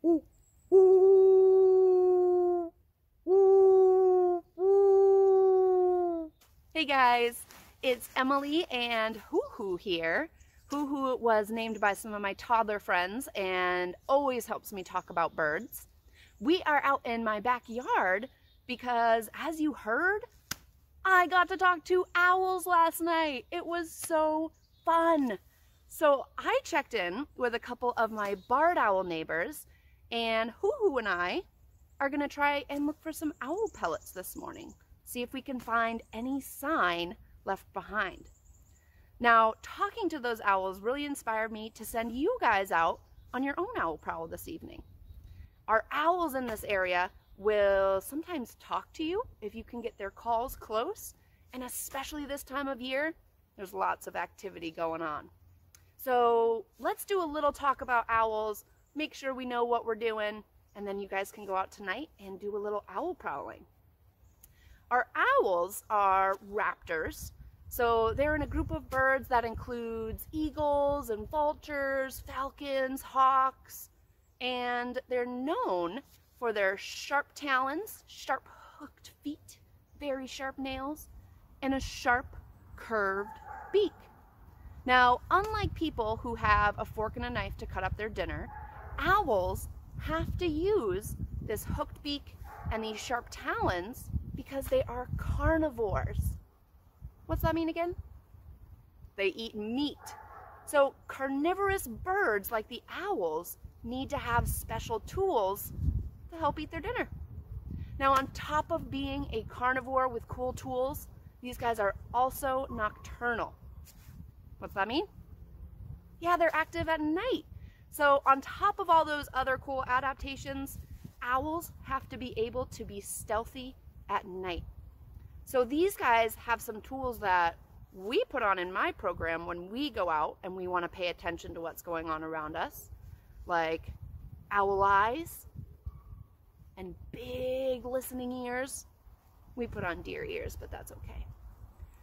Whoo, whoo, whoo, whoo. Hey guys, it's Emily and Whoo here. Whoo was named by some of my toddler friends and always helps me talk about birds. We are out in my backyard because, as you heard, I got to talk to owls last night. It was so fun. So I checked in with a couple of my barred owl neighbors, and Whoo and I are gonna try and look for some owl pellets this morning. See if we can find any sign left behind. Now, talking to those owls really inspired me to send you guys out on your own owl prowl this evening. Our owls in this area will sometimes talk to you if you can get their calls close, and especially this time of year, there's lots of activity going on. So let's do a little talk about owls, make sure we know what we're doing, and then you guys can go out tonight and do a little owl prowling. Our owls are raptors. So they're in a group of birds that includes eagles and vultures, falcons, hawks, and they're known for their sharp talons, sharp hooked feet, very sharp nails, and a sharp curved beak. Now, unlike people who have a fork and a knife to cut up their dinner, owls have to use this hooked beak and these sharp talons because they are carnivores. What's that mean again? They eat meat. So carnivorous birds like the owls need to have special tools to help eat their dinner. Now, on top of being a carnivore with cool tools, these guys are also nocturnal. What's that mean? Yeah, they're active at night. So on top of all those other cool adaptations, owls have to be able to be stealthy at night. So these guys have some tools that we put on in my program when we go out and we want to pay attention to what's going on around us, like owl eyes and big listening ears. We put on deer ears, but that's okay.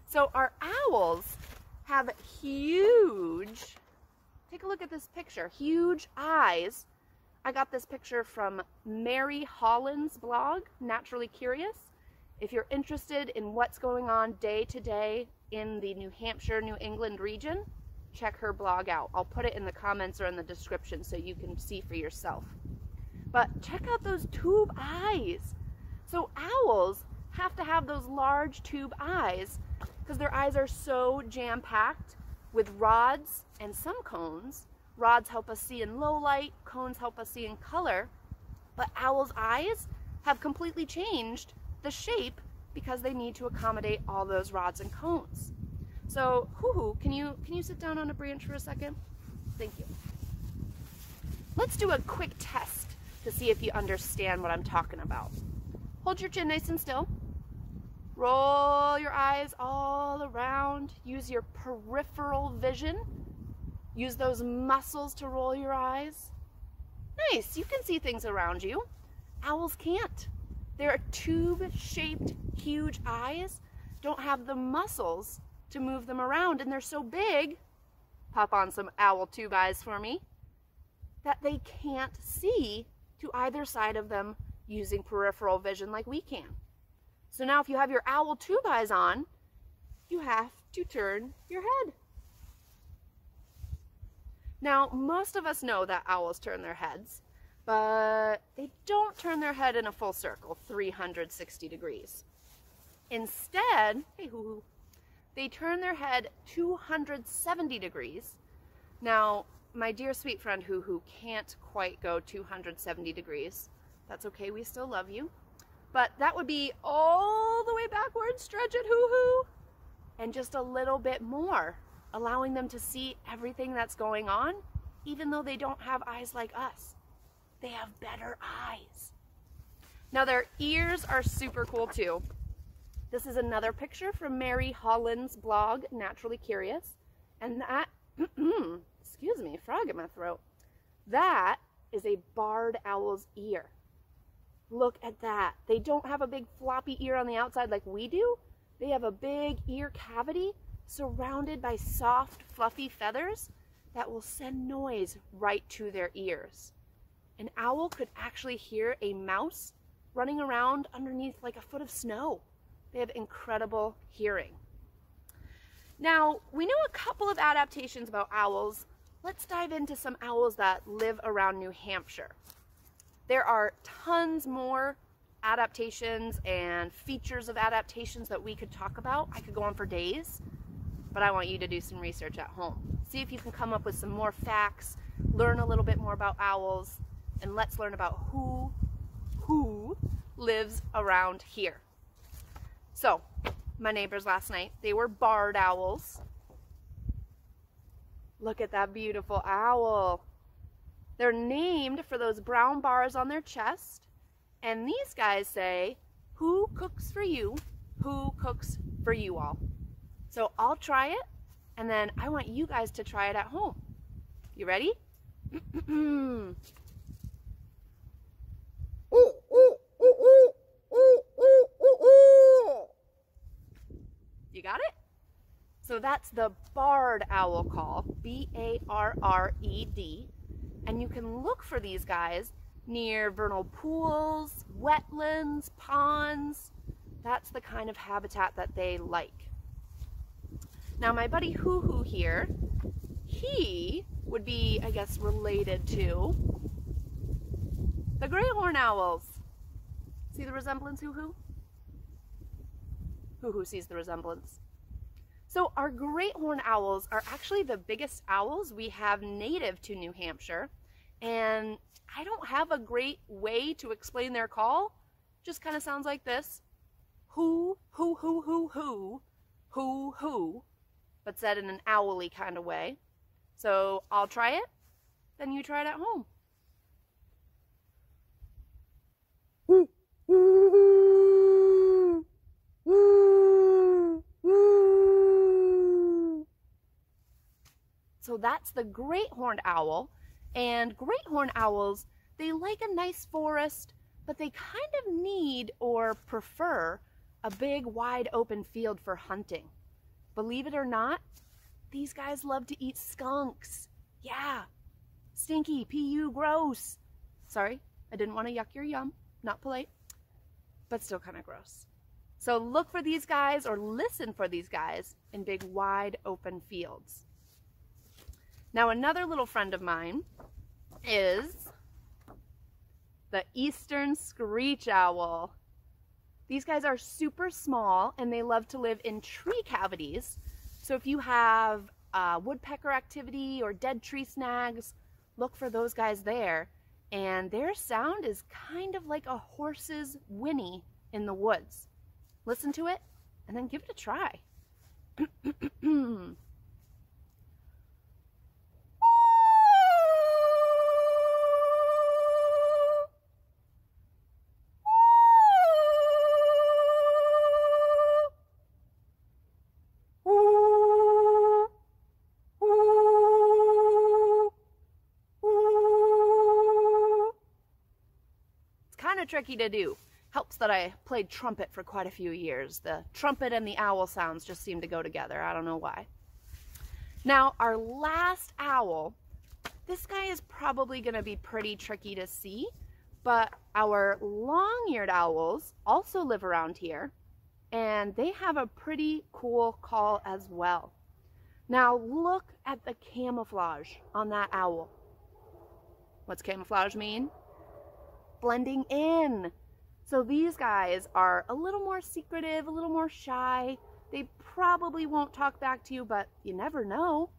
So our owls have huge, take a look at this picture, huge eyes. I got this picture from Mary Holland's blog, Naturally Curious. If you're interested in what's going on day to day in the New Hampshire, New England region, check her blog out. I'll put it in the comments or in the description so you can see for yourself. But check out those tube eyes. So owls have to have those large tube eyes because their eyes are so jam-packed with rods and some cones. Rods help us see in low light, cones help us see in color, but owls' eyes have completely changed the shape because they need to accommodate all those rods and cones. So, Whoo, can you sit down on a branch for a second? Thank you. Let's do a quick test to see if you understand what I'm talking about. Hold your chin nice and still. Roll your eyes all around. Use your peripheral vision. Use those muscles to roll your eyes. Nice, you can see things around you. Owls can't. Their tube-shaped, huge eyes don't have the muscles to move them around, and they're so big, pop on some owl tube eyes for me, that they can't see to either side of them using peripheral vision like we can. So now if you have your owl tube eyes on, you have to turn your head. Now, most of us know that owls turn their heads, but they don't turn their head in a full circle, 360 degrees. Instead, hey Whoo, they turn their head 270 degrees. Now, my dear sweet friend Whoo can't quite go 270 degrees. That's okay, we still love you. But that would be all the way backwards, stretch it Whoo, and just a little bit more, allowing them to see everything that's going on, even though they don't have eyes like us. They have better eyes. Now their ears are super cool too. This is another picture from Mary Holland's blog, Naturally Curious. And that, excuse me, frog in my throat. That is a barred owl's ear. Look at that. They don't have a big floppy ear on the outside like we do. They have a big ear cavity surrounded by soft, fluffy feathers that will send noise right to their ears. an owl could actually hear a mouse running around underneath like a foot of snow. They have incredible hearing. Now, we know a couple of adaptations about owls. Let's dive into some owls that live around New Hampshire. There are tons more adaptations and features of adaptations that we could talk about. I could go on for days, but I want you to do some research at home. See if you can come up with some more facts, learn a little bit more about owls, and let's learn about who lives around here. So, my neighbors last night, they were barred owls. Look at that beautiful owl. They're named for those brown bars on their chest. And these guys say, who cooks for you? Who cooks for you all? So I'll try it, and then I want you guys to try it at home. You ready? You got it? So that's the barred owl call, B-A-R-R-E-D. And you can look for these guys near vernal pools, wetlands, ponds. That's the kind of habitat that they like. Now my buddy Whoo here, he would be, I guess, related to the gray horned owls. See the resemblance, Whoo? Whoo sees the resemblance. So our great horned owls are actually the biggest owls we have native to New Hampshire, and I don't have a great way to explain their call. Just kind of sounds like this. Whoo, hoo, hoo, hoo, hoo, hoo, hoo, but said in an owly kind of way. So I'll try it, then you try it at home. Woo, woo, woo, woo. So that's the great horned owl. And great horned owls, they like a nice forest, but they kind of need or prefer a big wide open field for hunting. Believe it or not, these guys love to eat skunks. Yeah, stinky, P-U, gross. Sorry, I didn't want to yuck your yum, not polite, but still kind of gross. So look for these guys or listen for these guys in big wide open fields. Now another little friend of mine is the eastern screech owl. These guys are super small and they love to live in tree cavities. So if you have woodpecker activity or dead tree snags, look for those guys there. And their sound is kind of like a horse's whinny in the woods. Listen to it and then give it a try. Tricky to do. Helps that I played trumpet for quite a few years. The trumpet and the owl sounds just seem to go together. I don't know why. Now our last owl, this guy is probably going to be pretty tricky to see, but our long-eared owls also live around here and they have a pretty cool call as well. Now look at the camouflage on that owl. What's camouflage mean? Blending in. So these guys are a little more secretive, a little more shy. They probably won't talk back to you, but you never know.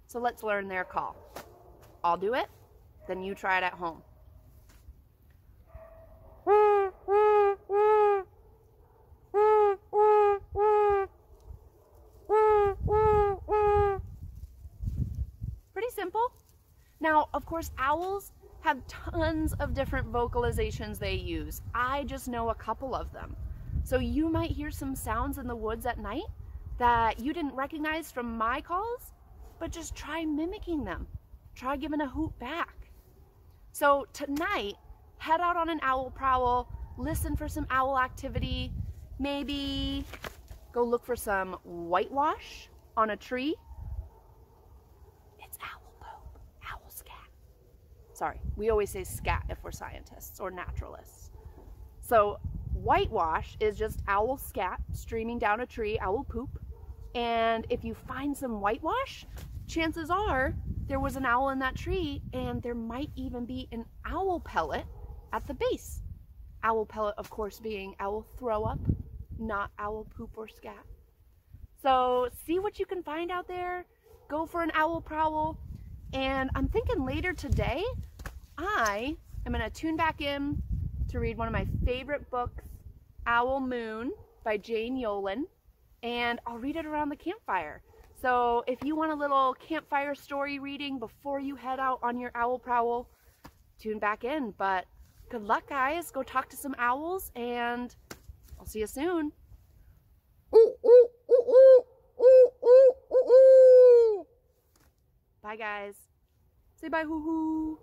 So let's learn their call. I'll do it, then you try it at home. Pretty simple. Now, of course, owls have tons of different vocalizations they use. I just know a couple of them. So you might hear some sounds in the woods at night that you didn't recognize from my calls, but just try mimicking them. Try giving a hoot back. So tonight, head out on an owl prowl, listen for some owl activity, maybe go look for some whitewash on a tree. It's owl poop, owl scat. sorry, we always say scat if we're scientists or naturalists. So whitewash is just owl scat streaming down a tree, owl poop. And if you find some whitewash, chances are there was an owl in that tree, and there might even be an owl pellet at the base. Owl pellet, of course, being owl throw up, not owl poop or scat. So see what you can find out there. Go for an owl prowl. And I'm thinking later today, I am going to tune back in to read one of my favorite books, Owl Moon by Jane Yolen, and I'll read it around the campfire. So if you want a little campfire story reading before you head out on your owl prowl, tune back in. But good luck, guys. Go talk to some owls, and I'll see you soon. Bye, guys. Say bye, hoo hoo.